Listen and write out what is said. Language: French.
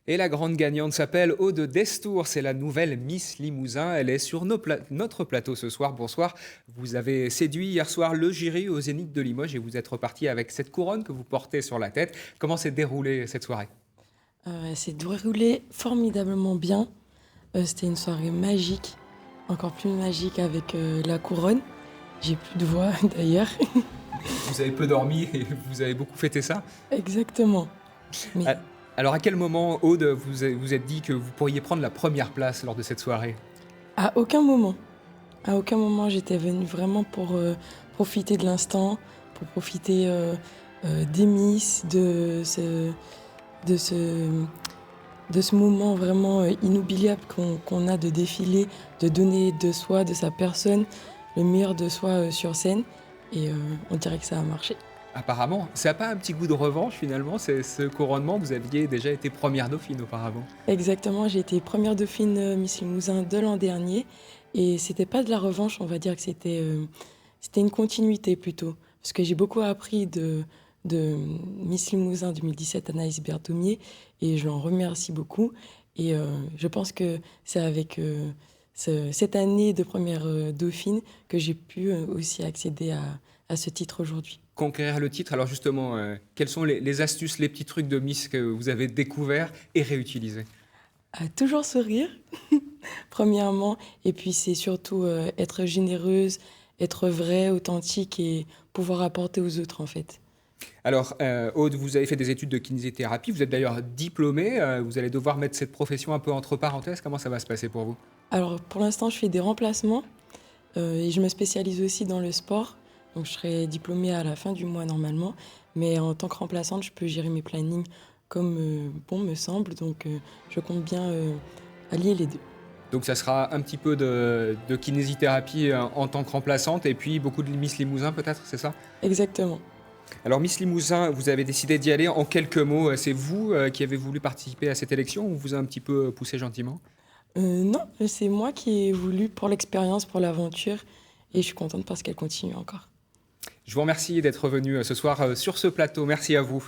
Et la grande gagnante s'appelle Aude Destour, c'est la nouvelle Miss Limousin. Elle est sur notre plateau ce soir. Bonsoir. Vous avez séduit hier soir le jury au Zénith de Limoges et vous êtes reparti avec cette couronne que vous portez sur la tête. Comment s'est déroulée cette soirée? Elle s'est déroulée formidablement bien. C'était une soirée magique, encore plus magique avec la couronne. J'ai plus de voix d'ailleurs. Vous avez peu dormi et vous avez beaucoup fêté ça. Exactement. Mais Ah, Alors à quel moment, Aude, vous êtes dit que vous pourriez prendre la première place lors de cette soirée? à aucun moment j'étais venue vraiment pour profiter de l'instant, pour profiter des Miss, de ce, de ce moment vraiment inoubliable qu'on a de défiler, de donner de soi, de sa personne, le meilleur de soi sur scène. Et on dirait que ça a marché. Apparemment, ça n'a pas un petit goût de revanche finalement, ce couronnement? Vous aviez déjà été première dauphine auparavant. Exactement, j'ai été première dauphine Miss Limousin de l'an dernier. Et c'était pas de la revanche, on va dire que c'était une continuité plutôt. Parce que j'ai beaucoup appris de Miss Limousin 2017, Anaïs Berthomier, et je l'en remercie beaucoup. Et je pense que c'est avec cette année de première dauphine que j'ai pu aussi accéder à ce titre aujourd'hui. Conquérir le titre, alors justement, quelles sont les astuces, les petits trucs de Miss que vous avez découverts et réutilisés? À toujours sourire, premièrement, et puis c'est surtout être généreuse, être vraie, authentique et pouvoir apporter aux autres en fait. Alors, Aude, vous avez fait des études de kinésithérapie, vous êtes d'ailleurs diplômée, vous allez devoir mettre cette profession un peu entre parenthèses, comment ça va se passer pour vous? Alors pour l'instant, je fais des remplacements et je me spécialise aussi dans le sport. Donc je serai diplômée à la fin du mois normalement, mais en tant que remplaçante, je peux gérer mes plannings comme bon me semble. Donc je compte bien allier les deux. Donc ça sera un petit peu de kinésithérapie en tant que remplaçante et puis beaucoup de Miss Limousin peut-être, c'est ça? Exactement. Alors Miss Limousin, vous avez décidé d'y aller en quelques mots, c'est vous qui avez voulu participer à cette élection ou on vous a un petit peu poussé gentiment? Non, c'est moi qui ai voulu pour l'expérience, pour l'aventure, et je suis contente parce qu'elle continue encore. Je vous remercie d'être venu ce soir sur ce plateau, merci à vous.